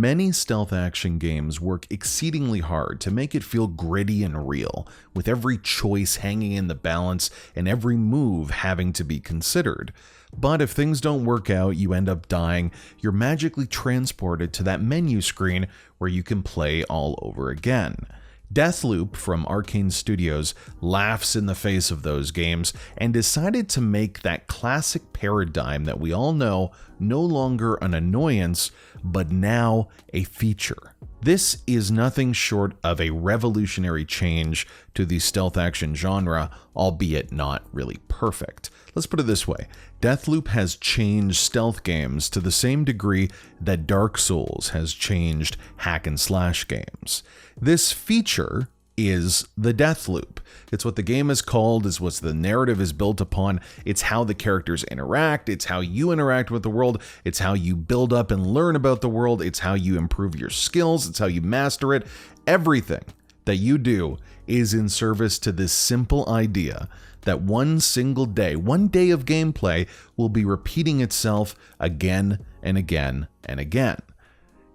Many stealth action games work exceedingly hard to make it feel gritty and real, with every choice hanging in the balance and every move having to be considered. But if things don't work out, you end up dying, you're magically transported to that menu screen where you can play all over again. Deathloop from Arcane Studios laughs in the face of those games and decided to make that classic paradigm that we all know no longer an annoyance, but now a feature. This is nothing short of a revolutionary change to the stealth action genre, albeit not really perfect. Let's put it this way. Deathloop has changed stealth games to the same degree that Dark Souls has changed hack and slash games. This feature is the Deathloop. It's what the game is called, it's what the narrative is built upon, it's how the characters interact, it's how you interact with the world, it's how you build up and learn about the world, it's how you improve your skills, it's how you master it. Everything that you do is in service to this simple idea that one single day, one day of gameplay will be repeating itself again and again and again.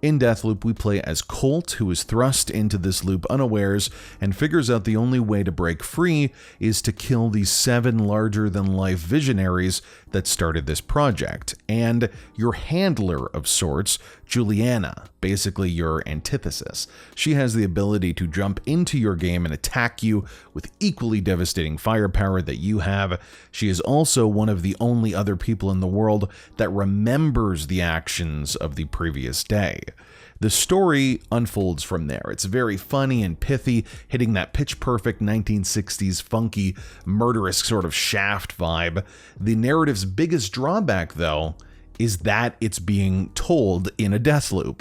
In Deathloop, we play as Colt, who is thrust into this loop unawares and figures out the only way to break free is to kill these 7 larger-than-life visionaries that started this project, and your handler of sorts, Juliana, basically your antithesis. She has the ability to jump into your game and attack you with equally devastating firepower that you have. She is also one of the only other people in the world that remembers the actions of the previous day. The story unfolds from there. It's very funny and pithy, hitting that pitch-perfect 1960s funky, murderous sort of Shaft vibe. The narrative's biggest drawback, though, is that it's being told in a Deathloop.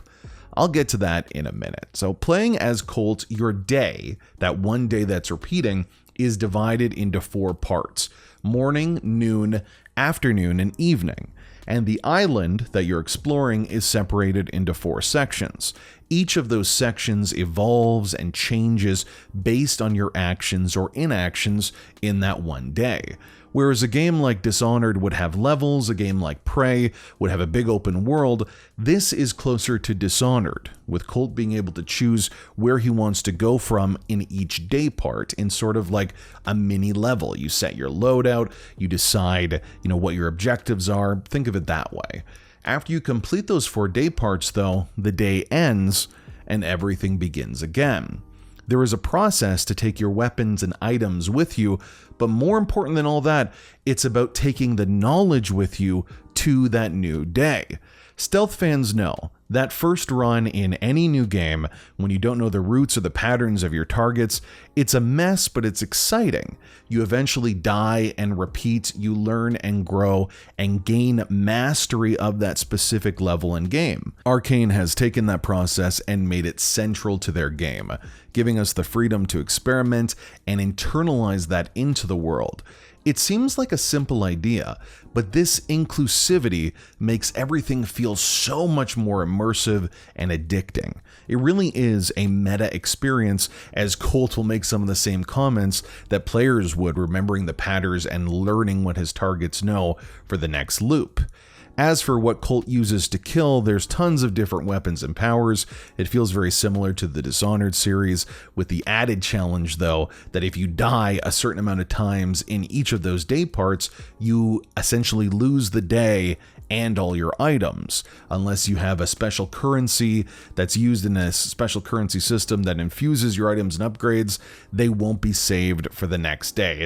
I'll get to that in a minute. So playing as Colt, your day, that one day that's repeating, is divided into 4 parts: morning, noon, afternoon, and evening. And the island that you're exploring is separated into 4 sections. Each of those sections evolves and changes based on your actions or inactions in that one day. Whereas a game like Dishonored would have levels, a game like Prey would have a big open world, this is closer to Dishonored, with Colt being able to choose where he wants to go from in each day part in sort of like a mini level. You set your loadout, you decide, what your objectives are. Think of it that way. After you complete those 4 day parts, though, the day ends and everything begins again. There is a process to take your weapons and items with you, but more important than all that, it's about taking the knowledge with you to that new day. Stealth fans know that first run in any new game, when you don't know the routes or the patterns of your targets, it's a mess, but it's exciting. You eventually die and repeat, you learn and grow and gain mastery of that specific level in game. Arcane has taken that process and made it central to their game, giving us the freedom to experiment and internalize that into the world. It seems like a simple idea, but this inclusivity makes everything feel so much more immersive and addicting. It really is a meta experience, as Colt will make some of the same comments that players would, remembering the patterns and learning what his targets know for the next loop. As for what Colt uses to kill, there's tons of different weapons and powers. It feels very similar to the Dishonored series, with the added challenge, though, that if you die a certain amount of times in each of those day parts, you essentially lose the day and all your items, unless you have a special currency that's used in a special currency system that infuses your items and upgrades. They won't be saved for the next day.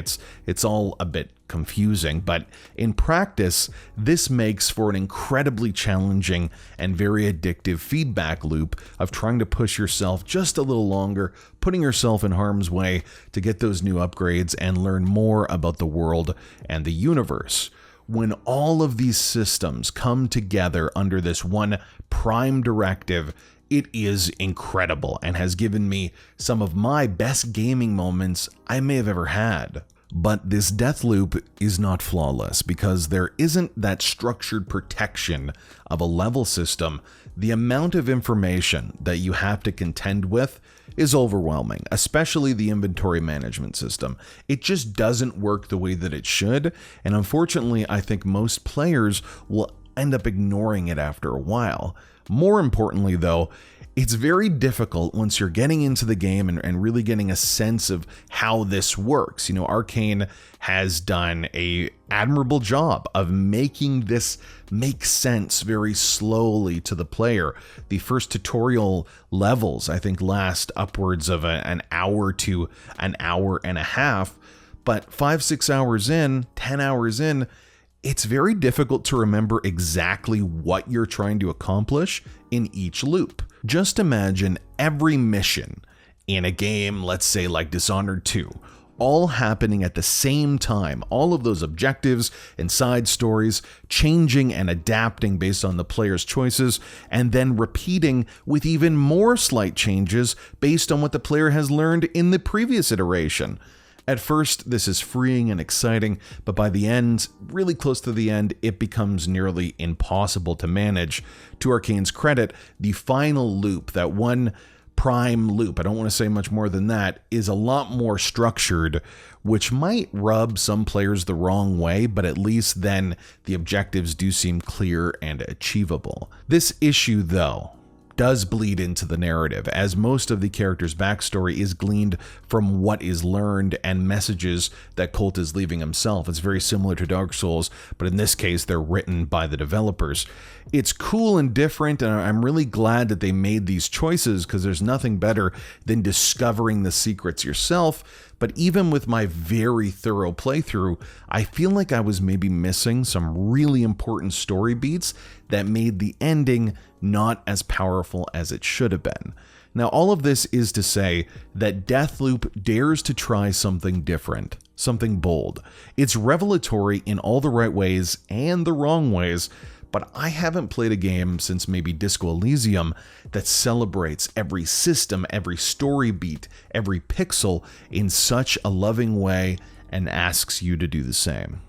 It's all a bit confusing, but in practice, this makes for an incredibly challenging and very addictive feedback loop of trying to push yourself just a little longer, putting yourself in harm's way to get those new upgrades and learn more about the world and the universe. When all of these systems come together under this one prime directive, it is incredible and has given me some of my best gaming moments I may have ever had. But this Deathloop is not flawless because there isn't that structured protection of a level system. The amount of information that you have to contend with is overwhelming, especially the inventory management system. It just doesn't work the way that it should, and unfortunately, I think most players will end up ignoring it after a while. More importantly, though, it's very difficult once you're getting into the game and really getting a sense of how this works. You know, Arcane has done a admirable job of making this make sense very slowly to the player. The first tutorial levels, I think, last upwards of an hour to an hour and a half, but 5-6 hours in, 10 hours in, it's very difficult to remember exactly what you're trying to accomplish in each loop. Just imagine every mission in a game, let's say like Dishonored 2, all happening at the same time, all of those objectives and side stories changing and adapting based on the player's choices, and then repeating with even more slight changes based on what the player has learned in the previous iteration. At first, this is freeing and exciting, but by the end, really close to the end, it becomes nearly impossible to manage. To Arcane's credit, the final loop, that one prime loop, I don't want to say much more than that, is a lot more structured, which might rub some players the wrong way, but at least then the objectives do seem clear and achievable. This issue, though, does bleed into the narrative, as most of the character's backstory is gleaned from what is learned and messages that Colt is leaving himself. It's very similar to Dark Souls, but in this case, they're written by the developers. It's cool and different, and I'm really glad that they made these choices, because there's nothing better than discovering the secrets yourself. But even with my very thorough playthrough, I feel like I was maybe missing some really important story beats that made the ending not as powerful as it should have been. Now, all of this is to say that Deathloop dares to try something different, something bold. It's revelatory in all the right ways and the wrong ways, but I haven't played a game since maybe Disco Elysium that celebrates every system, every story beat, every pixel in such a loving way and asks you to do the same.